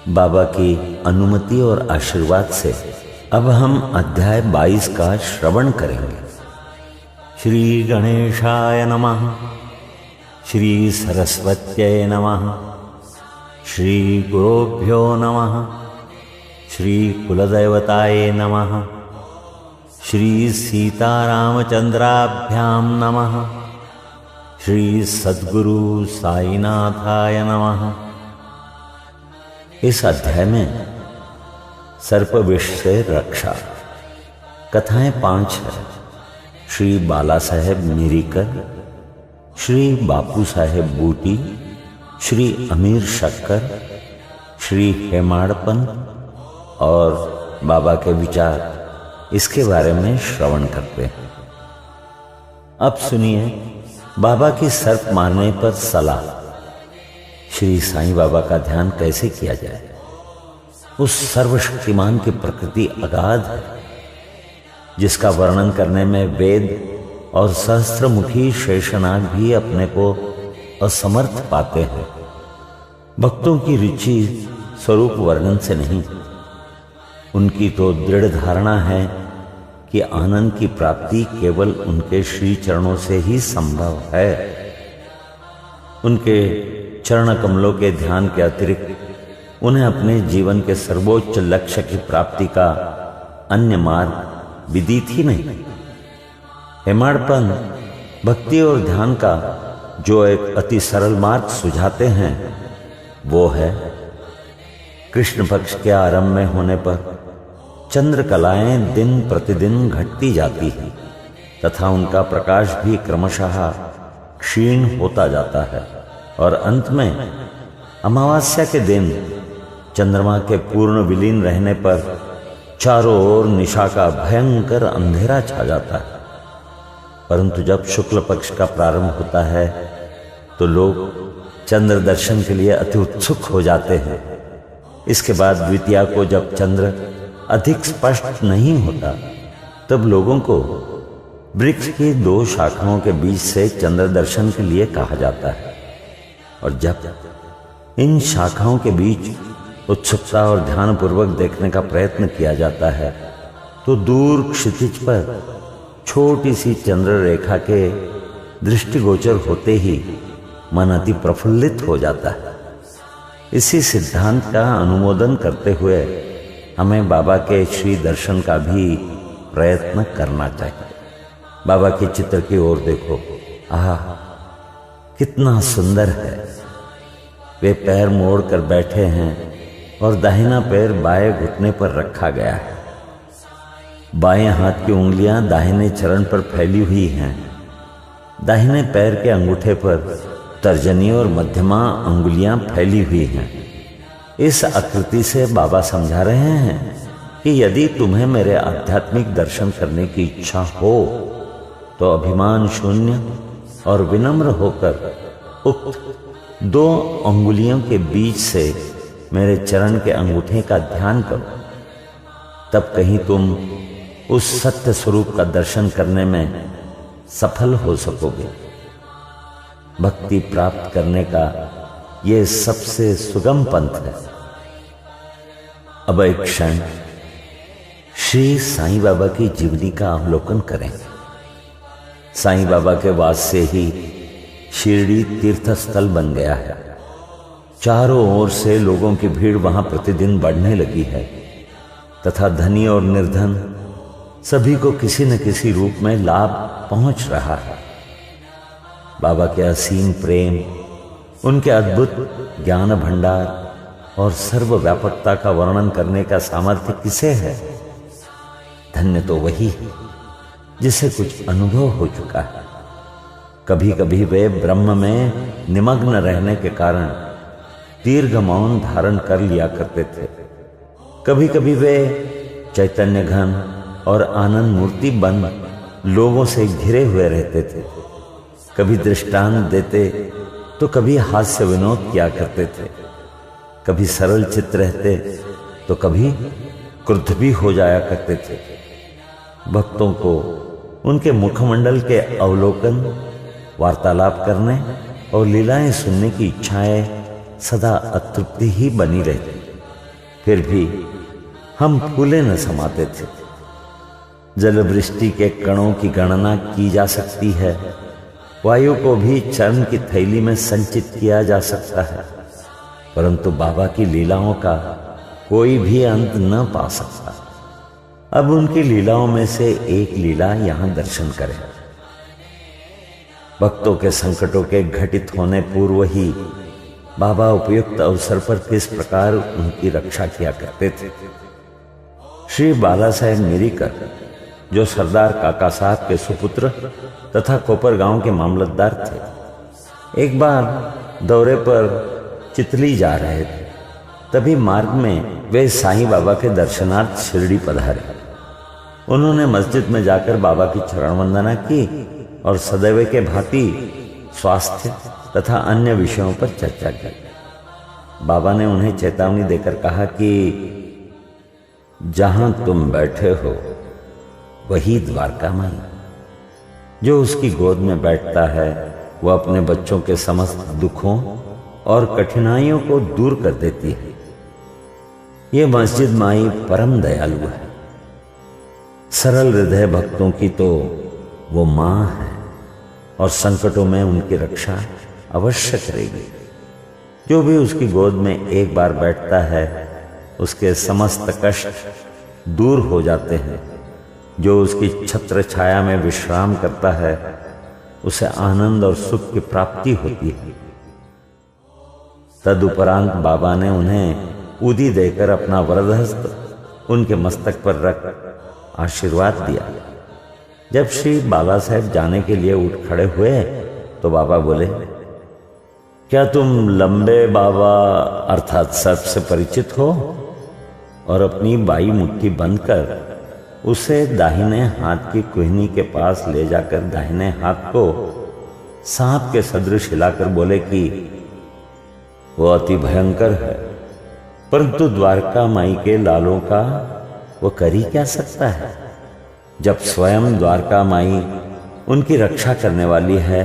बाबा की अनुमति और आशीर्वाद से अब हम अध्याय 22 का श्रवण करेंगे। श्री गणेशाय नमः। श्री सरस्वत्यै नमः। श्री गुरुभ्यो नमः। श्री कुलदेवताय नमः। श्री सीतारामचंद्राभ्यां नमः। श्री सद्गुरु साईनाथाय नमः। इस अध्याय में सर्प विष से रक्षा कथाएं 5 है। श्री बाला साहेब मिरीकर, श्री बापू साहेब बूटी, श्री अमीर शक्कर, श्री हेमाड़पन और बाबा के विचार, इसके बारे में श्रवण करते हैं। अब सुनिए बाबा की सर्प मारने पर सलाह। श्री साईं बाबा का ध्यान कैसे किया जाए। उस सर्वशक्तिमान की प्रकृति अगाध है, जिसका वर्णन करने में वेद और सहस्त्रमुखी शेषनाग भी अपने को असमर्थ पाते हैं। भक्तों की रुचि स्वरूप वर्णन से नहीं, उनकी तो दृढ़ धारणा है कि आनंद की प्राप्ति केवल उनके श्री चरणों से ही संभव है। उनके चरण कमलों के ध्यान के अतिरिक्त उन्हें अपने जीवन के सर्वोच्च लक्ष्य की प्राप्ति का अन्य मार्ग विदित ही नहीं। हेमाड़पन भक्ति और ध्यान का जो एक अति सरल मार्ग सुझाते हैं वो है, कृष्ण पक्ष के आरंभ में होने पर चंद्रकलाएं दिन प्रतिदिन घटती जाती हैं तथा उनका प्रकाश भी क्रमशः क्षीण होता जाता है और अंत में अमावस्या के दिन चंद्रमा के पूर्ण विलीन रहने पर चारों ओर निशा का भयंकर अंधेरा छा जाता है। परंतु जब शुक्ल पक्ष का प्रारंभ होता है तो लोग चंद्र दर्शन के लिए अति उत्सुक हो जाते हैं। इसके बाद द्वितीया को जब चंद्र अधिक स्पष्ट नहीं होता तब लोगों को वृक्ष की 2 शाखाओं के बीच से चंद्र दर्शन के लिए कहा जाता है और जब इन शाखाओं के बीच उत्सुकता और ध्यानपूर्वक देखने का प्रयत्न किया जाता है तो दूर क्षितिज पर छोटी सी चंद्र रेखा के दृष्टिगोचर होते ही मन अति प्रफुल्लित हो जाता है। इसी सिद्धांत का अनुमोदन करते हुए हमें बाबा के श्री दर्शन का भी प्रयत्न करना चाहिए। बाबा के चित्र की ओर देखो, आहा कितना सुंदर है। वे पैर मोड़ कर बैठे हैं और दाहिना पैर बाएं घुटने पर रखा गया है। बाएं हाथ की उंगलियां दाहिने चरण पर फैली हुई हैं। दाहिने पैर के अंगूठे पर तर्जनी और मध्यमा अंगुलियां फैली हुई हैं। इस आकृति से बाबा समझा रहे हैं कि यदि तुम्हें मेरे आध्यात्मिक दर्शन करने की इच्छा हो तो अभिमान शून्य और विनम्र होकर उक्त 2 अंगुलियों के बीच से मेरे चरण के अंगूठे का ध्यान करो, तब कहीं तुम उस सत्य स्वरूप का दर्शन करने में सफल हो सकोगे। भक्ति प्राप्त करने का ये सबसे सुगम पंथ है। अब एक क्षण श्री साईं बाबा की जीवनी का अवलोकन करें। साईं बाबा के वास से ही शिरडी तीर्थ स्थल बन गया है। चारों ओर से लोगों की भीड़ वहां प्रतिदिन बढ़ने लगी है तथा धनी और निर्धन सभी को किसी न किसी रूप में लाभ पहुंच रहा है। बाबा के असीम प्रेम, उनके अद्भुत ज्ञान भंडार और सर्वव्यापकता का वर्णन करने का सामर्थ्य किसे है? धन्य तो वही है जिसे कुछ अनुभव हो चुका है। कभी कभी वे ब्रह्म में निमग्न रहने के कारण दीर्घ मौन धारण कर लिया करते थे। कभी कभी वे चैतन्य घन और आनंद मूर्ति बन लोगों से घिरे हुए रहते थे। कभी दृष्टांत देते तो कभी हास्य विनोद किया करते थे। कभी सरल चित्त रहते तो कभी क्रुद्ध भी हो जाया करते थे। भक्तों को उनके मुखमंडल के अवलोकन, वार्तालाप करने और लीलाएं सुनने की इच्छाएं सदा अतृप्ति ही बनी रहती। फिर भी हम फूले न समाते थे। जलवृष्टि के कणों की गणना की जा सकती है, वायु को भी चर्म की थैली में संचित किया जा सकता है, परंतु बाबा की लीलाओं का कोई भी अंत न पा सकता। अब उनकी लीलाओं में से एक लीला यहां दर्शन करें। भक्तों के संकटों के घटित होने पूर्व ही बाबा उपयुक्त अवसर पर किस प्रकार उनकी रक्षा किया करते थे। श्री बाला साहेब मिरीकर, जो सरदार काका साहब के सुपुत्र तथा कोपर गांव के मामलतदार थे, एक बार दौरे पर चितली जा रहे थे। तभी मार्ग में वे साईं बाबा के दर्शनार्थ शिरडी पधारे। उन्होंने मस्जिद में जाकर बाबा की चरण वंदना की और सदैव के भांति स्वास्थ्य तथा अन्य विषयों पर चर्चा की। बाबा ने उन्हें चेतावनी देकर कहा कि जहां तुम बैठे हो वही द्वारका माई। जो उसकी गोद में बैठता है वह अपने बच्चों के समस्त दुखों और कठिनाइयों को दूर कर देती है। ये मस्जिद माई परम दयालु है। सरल हृदय भक्तों की तो वो मां है और संकटों में उनकी रक्षा अवश्य करेगी। जो भी उसकी गोद में एक बार बैठता है उसके समस्त कष्ट दूर हो जाते हैं। जो उसकी छत्र छाया में विश्राम करता है उसे आनंद और सुख की प्राप्ति होती है। तदुपरांत बाबा ने उन्हें उदी देकर अपना वरदहस्त उनके मस्तक पर रख आशीर्वाद दिया। जब श्री बाला साहेब जाने के लिए उठ खड़े हुए तो बाबा बोले, क्या तुम लंबे बाबा अर्थात सर्प से परिचित हो? और अपनी बाई मुट्ठी बंद कर उसे दाहिने हाथ की कुहनी के पास ले जाकर दाहिने हाथ को सांप के सदृश हिलाकर बोले कि वो अति भयंकर है, परंतु द्वारका माई के लालों का वो कर ही क्या सकता है। जब स्वयं द्वारका माई उनकी रक्षा करने वाली है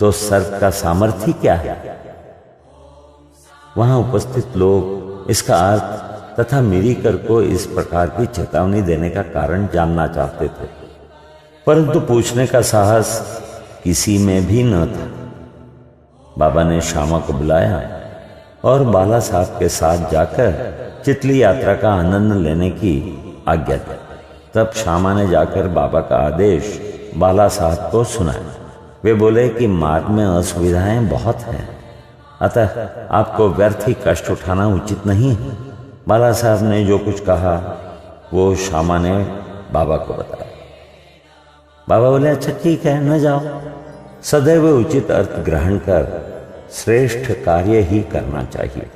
तो सर्प का सामर्थ्य क्या है। वहां उपस्थित लोग इसका अर्थ तथा मिरीकर को इस प्रकार की चेतावनी देने का कारण जानना चाहते थे, परंतु पूछने का साहस किसी में भी न था। बाबा ने श्यामा को बुलाया और बाला साहब के साथ जाकर चितली यात्रा का आनंद लेने की आज्ञा दी। तब श्यामा ने जाकर बाबा का आदेश बाला साहब को सुनाया। वे बोले कि मार्ग में असुविधाएं बहुत हैं, अतः आपको व्यर्थ ही कष्ट उठाना उचित नहीं है। बाला साहब ने जो कुछ कहा वो श्यामा ने बाबा को बताया। बाबा बोले, अच्छा ठीक है, न जाओ। सदैव उचित अर्थ ग्रहण कर श्रेष्ठ कार्य ही करना चाहिए।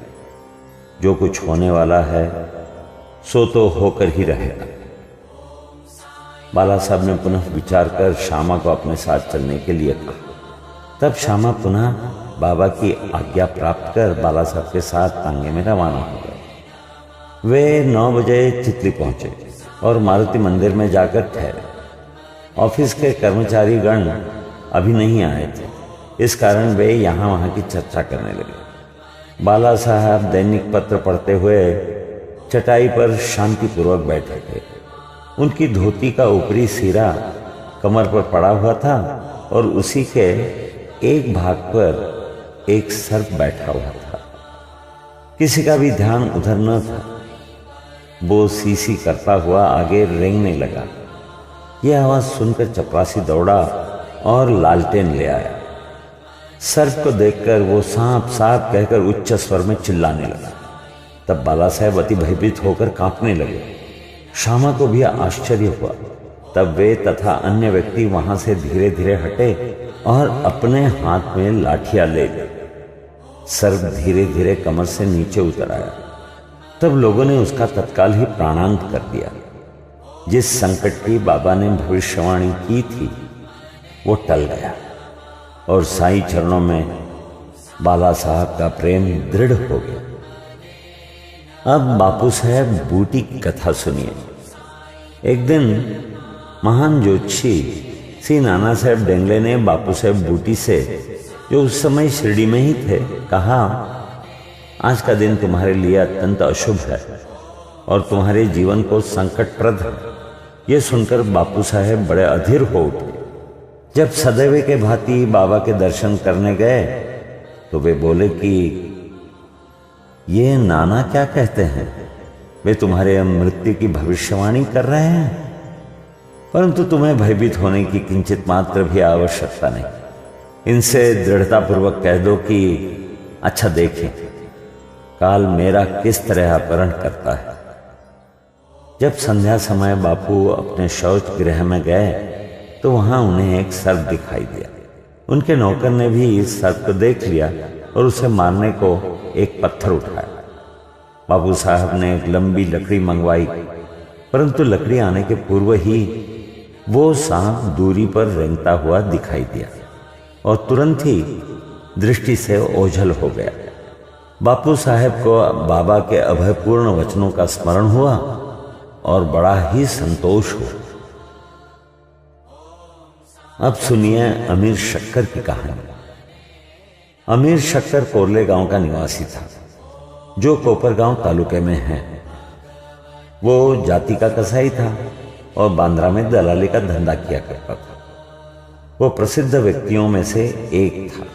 जो कुछ होने वाला है सो तो होकर ही रहेगा। बाला साहब ने पुनः विचार कर श्यामा को अपने साथ चलने के लिए कहा। तब श्यामा पुनः बाबा की आज्ञा प्राप्त कर बाला साहब के साथ तांगे में रवाना हो गए। वे 9 बजे चितली पहुंचे और मारुति मंदिर में जाकर ठहरे। ऑफिस के कर्मचारी गण अभी नहीं आए थे, इस कारण वे यहाँ वहाँ की चर्चा करने लगे। बाला साहब दैनिक पत्र पढ़ते हुए चटाई पर शांतिपूर्वक बैठे थे। उनकी धोती का ऊपरी सिरा कमर पर पड़ा हुआ था और उसी के एक भाग पर एक सर्प बैठा हुआ था। किसी का भी ध्यान उधर न था। वो सीसी करता हुआ आगे रेंगने लगा। यह आवाज सुनकर चपरासी दौड़ा और लालटेन ले आया। सर्प को देखकर वो सांप सांप कहकर उच्च स्वर में चिल्लाने लगा। तब बाला साहेब अति भयभीत होकर कांपने लगे। श्यामा को भी आश्चर्य हुआ। तब वे तथा अन्य व्यक्ति वहां से धीरे धीरे हटे और अपने हाथ में लाठियां ले गए। सर्प धीरे धीरे कमर से नीचे उतर आया। तब लोगों ने उसका तत्काल ही प्राणांत कर दिया। जिस संकट की बाबा ने भविष्यवाणी की थी वो टल गया और साईं चरणों में बाला साहब का प्रेम दृढ़ हो गया। अब बापू साहेब बूटी की कथा सुनिए। एक दिन महान ज्योतिषी श्री नाना साहेब डेंगले ने बापू साहेब बूटी से, जो उस समय शिरडी में ही थे, कहा, आज का दिन तुम्हारे लिए अत्यंत अशुभ है और तुम्हारे जीवन को संकटप्रद है। यह सुनकर बापू साहेब बड़े अधीर हो उठे। जब सदैव के भांति बाबा के दर्शन करने गए तो वे बोले कि ये नाना क्या कहते हैं? वे तुम्हारे मृत्यु की भविष्यवाणी कर रहे हैं, परंतु तुम्हें भयभीत होने की किंचित मात्र भी आवश्यकता नहीं। इनसे दृढ़तापूर्वक कह दो कि अच्छा देखें काल मेरा किस तरह अपहरण करता है। जब संध्या समय बापू अपने शौच गृह में गए तो वहां उन्हें एक सर्प दिखाई दिया। उनके नौकर ने भी इस सर्प को देख लिया और उसे मारने को एक पत्थर उठाया। बाबू साहब ने एक लंबी लकड़ी मंगवाई, परंतु लकड़ी आने के पूर्व ही वो सांप दूरी पर रेंगता हुआ दिखाई दिया और तुरंत ही दृष्टि से ओझल हो गया। बापू साहेब को बाबा के अभयपूर्ण वचनों का स्मरण हुआ और बड़ा ही संतोष हुआ। अब सुनिए अमीर शक्कर की कहानी। अमीर शक्कर कोरले गांव का निवासी था, जो कोपरगांव तालुके में है। वो जाति का कसाई था और बांद्रा में दलाली का धंधा किया करता था। वो प्रसिद्ध व्यक्तियों में से एक था।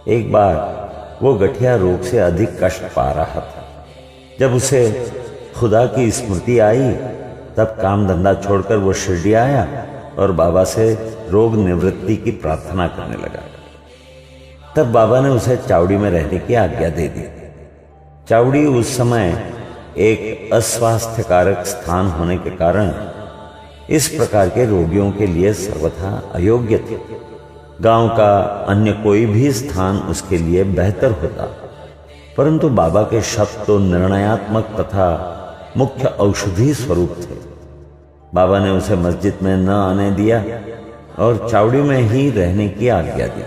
एक बार वो गठिया रोग से अधिक कष्ट पा रहा था। जब उसे खुदा की स्मृति आई तब काम धंधा छोड़कर वो शिरडी आया और बाबा से रोग निवृत्ति की प्रार्थना करने लगा। तब बाबा ने उसे चावड़ी में रहने की आज्ञा दे दी। चावड़ी उस समय एक अस्वास्थ्यकारक स्थान होने के कारण इस प्रकार के रोगियों के लिए सर्वथा अयोग्य थी। गांव का अन्य कोई भी स्थान उसके लिए बेहतर होता, परंतु बाबा के शब्द तो निर्णयात्मक तथा मुख्य औषधि स्वरूप थे। बाबा ने उसे मस्जिद में न आने दिया और चावड़ी में ही रहने की आज्ञा दी।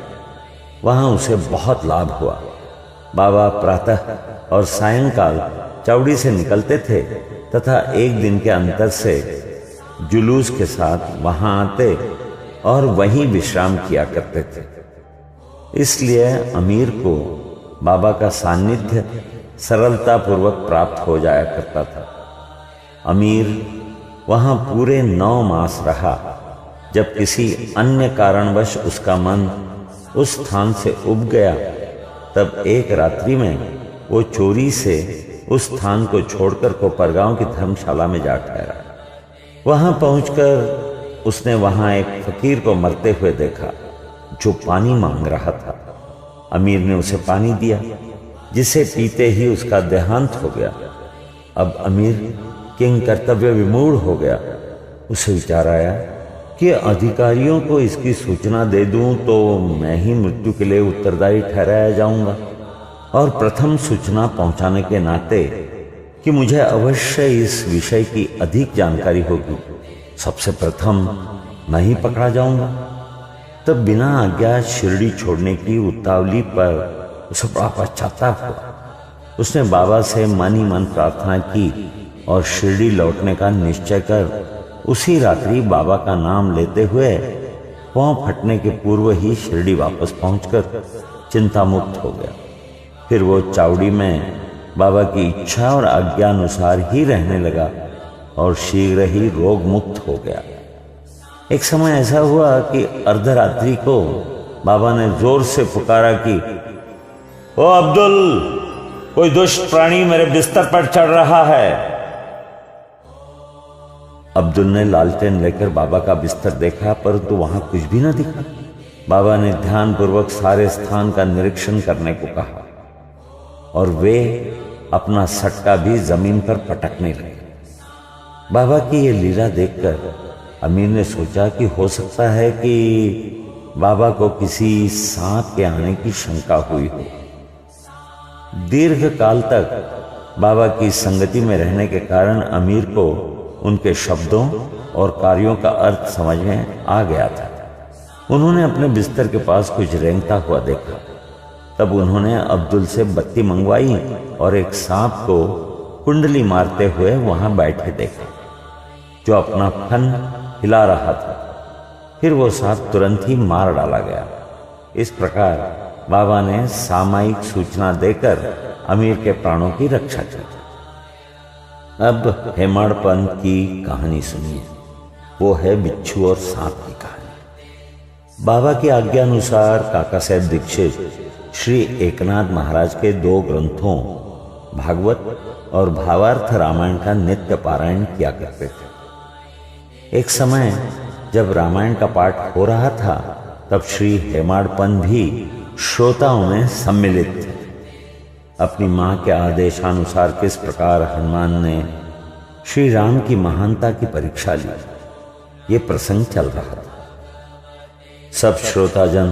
वहां उसे बहुत लाभ हुआ। बाबा प्रातः और सायंकाल चावड़ी से निकलते थे तथा एक दिन के अंतर से जुलूस के साथ वहां आते और वहीं विश्राम किया करते थे। इसलिए अमीर को बाबा का सानिध्य सरलतापूर्वक प्राप्त हो जाया करता था। अमीर वहां पूरे 9 मास रहा। जब किसी अन्य कारणवश उसका मन उस स्थान से उब गया तब एक रात्रि में वो चोरी से उस स्थान को छोड़कर कोपरगांव की धर्मशाला में जा ठहरा। वहां पहुंचकर उसने वहां एक फकीर को मरते हुए देखा जो पानी मांग रहा था। अमीर ने उसे पानी दिया, जिसे पीते ही उसका देहांत हो गया। अब अमीर किंग कर्तव्य विमूढ़ हो गया। उसे विचार आया कि अधिकारियों को इसकी सूचना दे दूं तो मैं ही मृत्यु के लिए उत्तरदायी ठहराया जाऊंगा, और प्रथम सूचना पहुंचाने के नाते कि मुझे अवश्य इस विषय की अधिक जानकारी होगी, सबसे प्रथम मैं ही पकड़ा जाऊंगा। तब बिना आज्ञा शिरडी छोड़ने की उतावली पर उसे बड़ा पश्चाताप हुआ। उसने बाबा से मन ही मन प्रार्थना की और शिरडी लौटने का निश्चय कर उसी रात्रि बाबा का नाम लेते हुए पांव फटने के पूर्व ही शिरडी वापस पहुंचकर चिंता मुक्त हो गया। फिर वो चावड़ी में बाबा की इच्छा और आज्ञा अनुसार ही रहने लगा और शीघ्र ही रोग मुक्त हो गया। एक समय ऐसा हुआ कि अर्धरात्रि को बाबा ने जोर से पुकारा कि ओ अब्दुल, कोई दुष्ट प्राणी मेरे बिस्तर पर चढ़ रहा है। अब्दुल ने लालटेन लेकर बाबा का बिस्तर देखा, परंतु वहां कुछ भी न दिखा। बाबा ने ध्यानपूर्वक सारे स्थान का निरीक्षण करने को कहा और वे अपना सटका भी जमीन पर पटकने लगे। बाबा की ये लीला देखकर अमीर ने सोचा कि हो सकता है कि बाबा को किसी सांप के आने की शंका हुई हो। दीर्घ काल तक बाबा की संगति में रहने के कारण अमीर को उनके शब्दों और कार्यों का अर्थ समझ में आ गया था। उन्होंने अपने बिस्तर के पास कुछ रेंगता हुआ देखा। तब उन्होंने अब्दुल से बत्ती मंगवाई और एक सांप को कुंडली मारते हुए वहां बैठे देखा, जो अपना फन हिला रहा था। फिर वो सांप तुरंत ही मार डाला गया। इस प्रकार बाबा ने सामयिक सूचना देकर अमीर के प्राणों की रक्षा की। अब हेमाड़ पंत की कहानी सुनिए। वो है बिच्छू और सांप की कहानी। बाबा की आज्ञा अनुसार काका साहेब दीक्षित श्री एकनाथ महाराज के 2 ग्रंथों भागवत और भावार्थ रामायण का नित्य पारायण किया करते थे। एक समय जब रामायण का पाठ हो रहा था तब श्री हेमाड़ पंत भी श्रोताओं में सम्मिलित थे। अपनी मां के आदेशानुसार किस प्रकार हनुमान ने श्री राम की महानता की परीक्षा ली, ये प्रसंग चल रहा था। सब श्रोताजन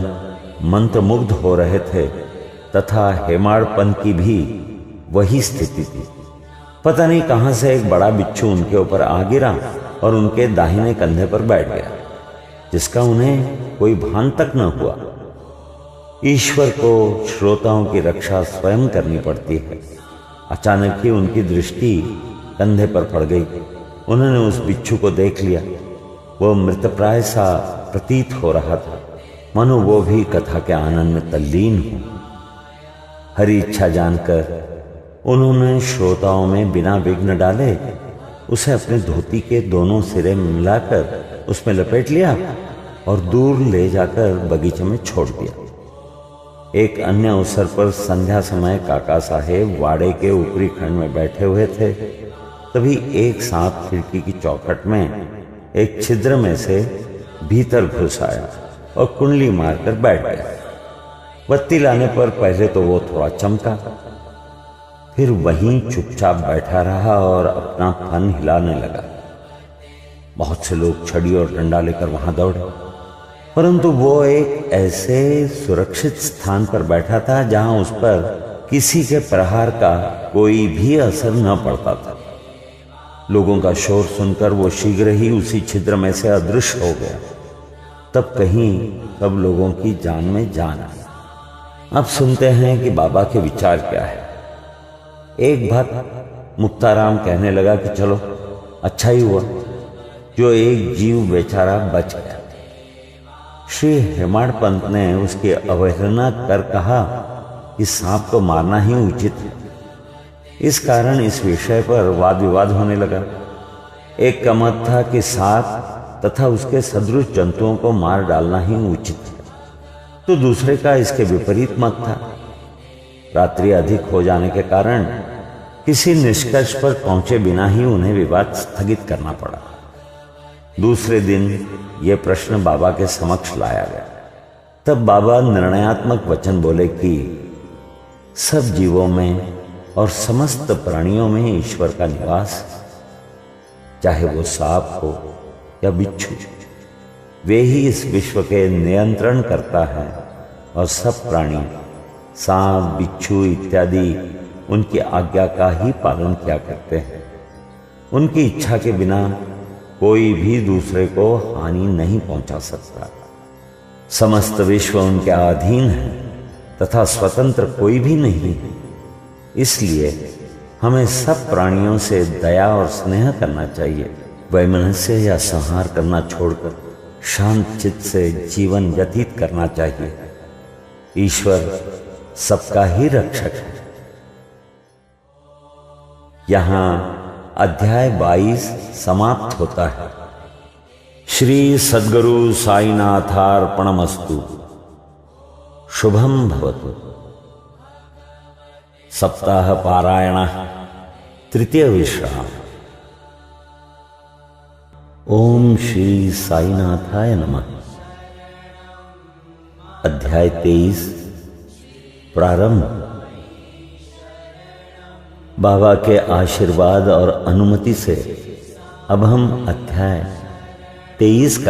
मंत्रमुग्ध हो रहे थे तथा हेमाड़ पंत की भी वही स्थिति थी। पता नहीं कहां से एक बड़ा बिच्छू उनके ऊपर आ गिरा और उनके दाहिने कंधे पर बैठ गया, जिसका उन्हें कोई भान तक न हुआ। ईश्वर को श्रोताओं की रक्षा स्वयं करनी पड़ती है। अचानक ही उनकी दृष्टि कंधे पर पड़ गई। उन्होंने उस बिच्छू को देख लिया। वो मृतप्राय सा प्रतीत हो रहा था, मानो वो भी कथा के आनंद में तल्लीन हो। हरी इच्छा जानकर उन्होंने श्रोताओं में बिना विघ्न डाले उसे अपने धोती के दोनों सिरे मिलाकर उसमें लपेट लिया और दूर ले जाकर बगीचे में छोड़ दिया। एक अन्य अवसर पर संध्या समय काका साहेब वाड़े के ऊपरी खंड में बैठे हुए थे। तभी एक सांप खिड़की की चौखट में एक छिद्र में से भीतर घुस आया और कुंडली मारकर बैठ गया। बत्ती लाने पर पहले तो वो थोड़ा चमका, फिर वहीं चुपचाप बैठा रहा और अपना फन हिलाने लगा। बहुत से लोग छड़ी और डंडा लेकर वहां दौड़े, परंतु वो एक ऐसे सुरक्षित स्थान पर बैठा था जहां उस पर किसी के प्रहार का कोई भी असर न पड़ता था। लोगों का शोर सुनकर वो शीघ्र ही उसी छिद्र में से अदृश्य हो गया। तब कहीं सब लोगों की जान में जान आई। अब सुनते हैं कि बाबा के विचार क्या है। एक भक्त मुक्ताराम कहने लगा कि चलो अच्छा ही हुआ जो एक जीव बेचारा बच गया। श्री हेमाड़ पंत ने उसकी अवहेलना कर कहा कि सांप को मारना ही उचित है। इस कारण इस विषय पर वाद विवाद होने लगा। एक का मत था कि सांप तथा उसके सदृश जंतुओं को मार डालना ही उचित है, तो दूसरे का इसके विपरीत मत था। रात्रि अधिक हो जाने के कारण किसी निष्कर्ष पर पहुंचे बिना ही उन्हें विवाद स्थगित करना पड़ा। दूसरे दिन यह प्रश्न बाबा के समक्ष लाया गया। तब बाबा निर्णयात्मक वचन बोले कि सब जीवों में और समस्त प्राणियों में ईश्वर का निवास है। चाहे वो सांप हो या बिच्छू, वे ही इस विश्व के नियंत्रण करता है और सब प्राणी सांप बिच्छू इत्यादि उनकी आज्ञा का ही पालन किया करते हैं। उनकी इच्छा के बिना कोई भी दूसरे को हानि नहीं पहुंचा सकता। समस्त विश्व उनके अधीन है तथा स्वतंत्र कोई भी नहीं है। इसलिए हमें सब प्राणियों से दया और स्नेह करना चाहिए। वैमनस्य या संहार करना छोड़कर शांत चित्त से जीवन व्यतीत करना चाहिए। ईश्वर सबका ही रक्षक है। यहां अध्याय 22 समाप्त होता है। श्री सद्गुरु साईनाथार्पणमस्तु। शुभम भवतु। सप्ताह पारायण तृतीय विश्राम। ओम श्री साईनाथाय नमः। अध्याय 23 प्रारंभ। बाबा के आशीर्वाद और अनुमति से अब हम अध्याय 23 का